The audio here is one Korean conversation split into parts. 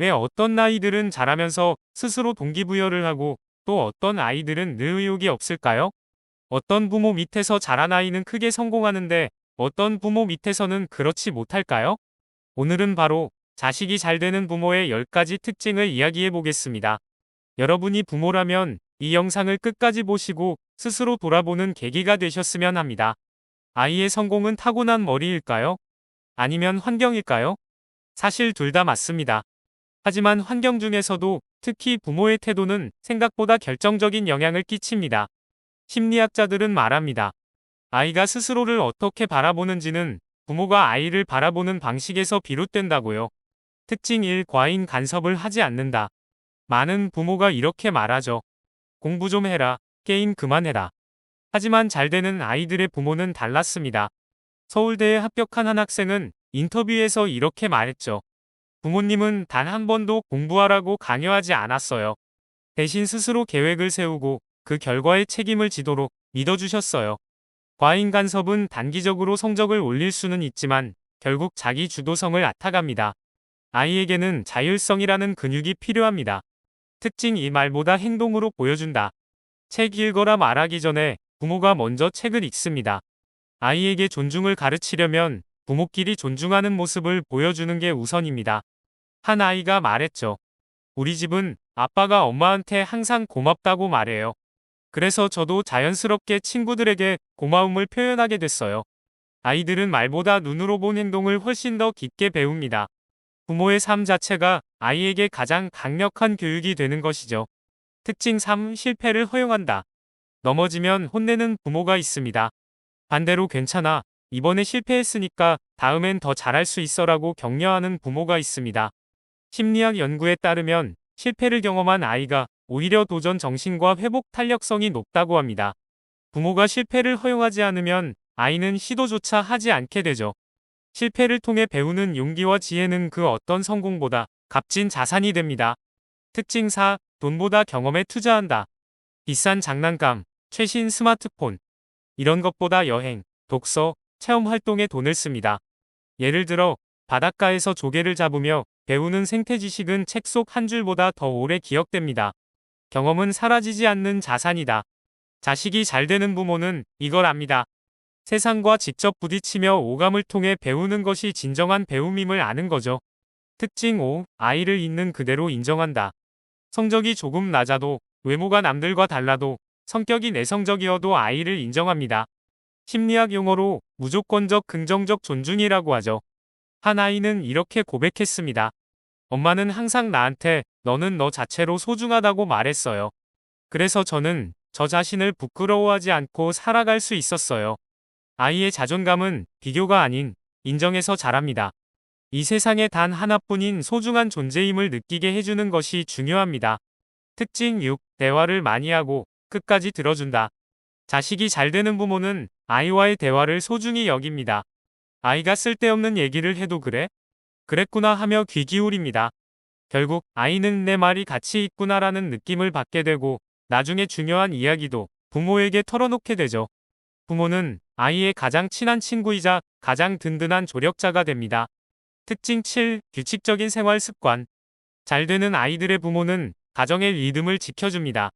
왜 어떤 아이들은 자라면서 스스로 동기부여를 하고 또 어떤 아이들은 늘 의욕이 없을까요? 어떤 부모 밑에서 자란 아이는 크게 성공하는데 어떤 부모 밑에서는 그렇지 못할까요? 오늘은 바로 자식이 잘 되는 부모의 10가지 특징을 이야기해 보겠습니다. 여러분이 부모라면 이 영상을 끝까지 보시고 스스로 돌아보는 계기가 되셨으면 합니다. 아이의 성공은 타고난 머리일까요? 아니면 환경일까요? 사실 둘 다 맞습니다. 하지만 환경 중에서도 특히 부모의 태도는 생각보다 결정적인 영향을 끼칩니다. 심리학자들은 말합니다. 아이가 스스로를 어떻게 바라보는지는 부모가 아이를 바라보는 방식에서 비롯된다고요. 특징 1. 과잉 간섭을 하지 않는다. 많은 부모가 이렇게 말하죠. 공부 좀 해라. 게임 그만해라. 하지만 잘 되는 아이들의 부모는 달랐습니다. 서울대에 합격한 한 학생은 인터뷰에서 이렇게 말했죠. 부모님은 단 한 번도 공부하라고 강요하지 않았어요. 대신 스스로 계획을 세우고 그 결과의 책임을 지도록 믿어주셨어요. 과잉 간섭은 단기적으로 성적을 올릴 수는 있지만 결국 자기 주도성을 앗아갑니다. 아이에게는 자율성이라는 근육이 필요합니다. 특징 2. 말보다 행동으로 보여준다. 책 읽어라 말하기 전에 부모가 먼저 책을 읽습니다. 아이에게 존중을 가르치려면 부모끼리 존중하는 모습을 보여주는 게 우선입니다. 한 아이가 말했죠. 우리 집은 아빠가 엄마한테 항상 고맙다고 말해요. 그래서 저도 자연스럽게 친구들에게 고마움을 표현하게 됐어요. 아이들은 말보다 눈으로 본 행동을 훨씬 더 깊게 배웁니다. 부모의 삶 자체가 아이에게 가장 강력한 교육이 되는 것이죠. 특징 3. 실패를 허용한다. 넘어지면 혼내는 부모가 있습니다. 반대로 괜찮아. 이번에 실패했으니까 다음엔 더 잘할 수 있어라고 격려하는 부모가 있습니다. 심리학 연구에 따르면 실패를 경험한 아이가 오히려 도전 정신과 회복 탄력성이 높다고 합니다. 부모가 실패를 허용하지 않으면 아이는 시도조차 하지 않게 되죠. 실패를 통해 배우는 용기와 지혜는 그 어떤 성공보다 값진 자산이 됩니다. 특징 4. 돈보다 경험에 투자한다. 비싼 장난감, 최신 스마트폰, 이런 것보다 여행, 독서, 체험 활동에 돈을 씁니다. 예를 들어 바닷가에서 조개를 잡으며 배우는 생태 지식은 책 속 한 줄보다 더 오래 기억됩니다. 경험은 사라지지 않는 자산이다. 자식이 잘 되는 부모는 이걸 압니다. 세상과 직접 부딪히며 오감을 통해 배우는 것이 진정한 배움임을 아는 거죠. 특징 5. 아이를 있는 그대로 인정한다. 성적이 조금 낮아도 외모가 남들과 달라도 성격이 내성적이어도 아이를 인정합니다. 심리학 용어로 무조건적 긍정적 존중이라고 하죠. 한 아이는 이렇게 고백했습니다. 엄마는 항상 나한테 너는 너 자체로 소중하다고 말했어요. 그래서 저는 저 자신을 부끄러워하지 않고 살아갈 수 있었어요. 아이의 자존감은 비교가 아닌 인정에서 자랍니다. 이 세상에 단 하나뿐인 소중한 존재임을 느끼게 해주는 것이 중요합니다. 특징 6. 대화를 많이 하고 끝까지 들어준다. 자식이 잘 되는 부모는 아이와의 대화를 소중히 여깁니다. 아이가 쓸데없는 얘기를 해도 그래? 그랬구나 하며 귀 기울입니다. 결국 아이는 내 말이 가치 있구나라는 느낌을 받게 되고 나중에 중요한 이야기도 부모에게 털어놓게 되죠. 부모는 아이의 가장 친한 친구이자 가장 든든한 조력자가 됩니다. 특징 7. 규칙적인 생활 습관. 잘 되는 아이들의 부모는 가정의 리듬을 지켜줍니다.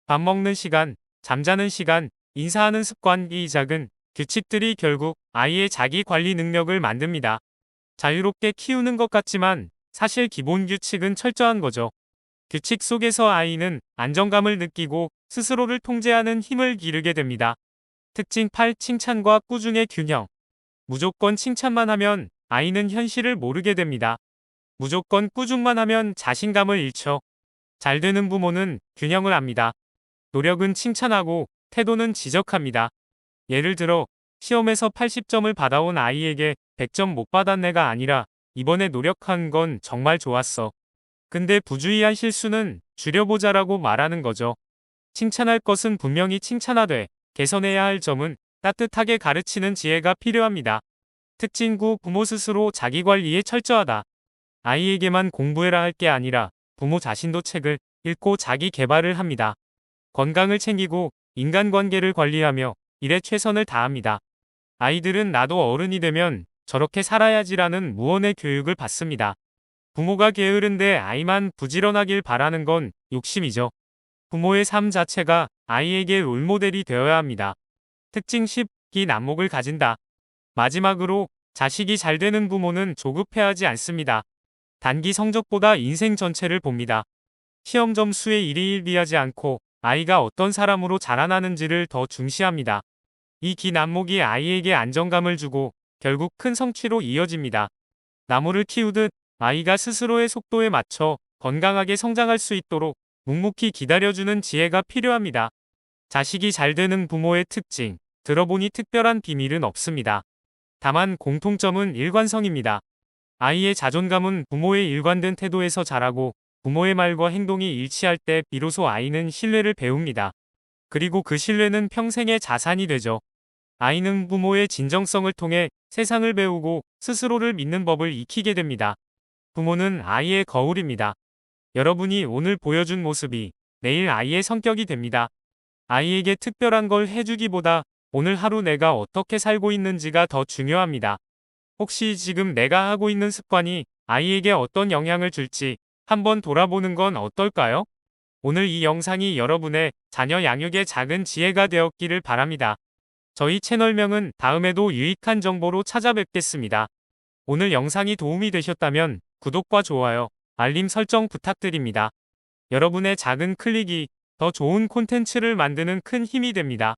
밥 먹는 시간, 잠자는 시간, 인사하는 습관, 이 작은 규칙들이 결국 아이의 자기 관리 능력을 만듭니다. 자유롭게 키우는 것 같지만 사실 기본 규칙은 철저한 거죠. 규칙 속에서 아이는 안정감을 느끼고 스스로를 통제하는 힘을 기르게 됩니다. 특징 8. 칭찬과 꾸중의 균형. 무조건 칭찬만 하면 아이는 현실을 모르게 됩니다. 무조건 꾸중만 하면 자신감을 잃죠. 잘 되는 부모는 균형을 합니다. 노력은 칭찬하고 태도는 지적합니다. 예를 들어 시험에서 80점을 받아온 아이에게 100점 못 받았네가 아니라 이번에 노력한 건 정말 좋았어. 근데 부주의한 실수는 줄여보자라고 말하는 거죠. 칭찬할 것은 분명히 칭찬하되 개선해야 할 점은 따뜻하게 가르치는 지혜가 필요합니다. 특징 9. 부모 스스로 자기관리에 철저하다. 아이에게만 공부해라 할 게 아니라 부모 자신도 책을 읽고 자기 개발을 합니다. 건강을 챙기고 인간관계를 관리하며 일에 최선을 다합니다. 아이들은 나도 어른이 되면 저렇게 살아야지라는 무언의 교육을 받습니다. 부모가 게으른데 아이만 부지런하길 바라는 건 욕심이죠. 부모의 삶 자체가 아이에게 롤모델이 되어야 합니다. 특징 10. 긴 안목을 가진다. 마지막으로 자식이 잘 되는 부모는 조급해하지 않습니다. 단기 성적보다 인생 전체를 봅니다. 시험 점수에 일희일비하지 않고 아이가 어떤 사람으로 자라나는지를 더 중시합니다. 이 긴 안목이 아이에게 안정감을 주고 결국 큰 성취로 이어집니다. 나무를 키우듯 아이가 스스로의 속도에 맞춰 건강하게 성장할 수 있도록 묵묵히 기다려주는 지혜가 필요합니다. 자식이 잘 되는 부모의 특징, 들어보니 특별한 비밀은 없습니다. 다만 공통점은 일관성입니다. 아이의 자존감은 부모의 일관된 태도에서 자라고 부모의 말과 행동이 일치할 때 비로소 아이는 신뢰를 배웁니다. 그리고 그 신뢰는 평생의 자산이 되죠. 아이는 부모의 진정성을 통해 세상을 배우고 스스로를 믿는 법을 익히게 됩니다. 부모는 아이의 거울입니다. 여러분이 오늘 보여준 모습이 내일 아이의 성격이 됩니다. 아이에게 특별한 걸 해주기보다 오늘 하루 내가 어떻게 살고 있는지가 더 중요합니다. 혹시 지금 내가 하고 있는 습관이 아이에게 어떤 영향을 줄지 한번 돌아보는 건 어떨까요? 오늘 이 영상이 여러분의 자녀 양육의 작은 지혜가 되었기를 바랍니다. 저희 채널명은 다음에도 유익한 정보로 찾아뵙겠습니다. 오늘 영상이 도움이 되셨다면 구독과 좋아요, 알림 설정 부탁드립니다. 여러분의 작은 클릭이 더 좋은 콘텐츠를 만드는 큰 힘이 됩니다.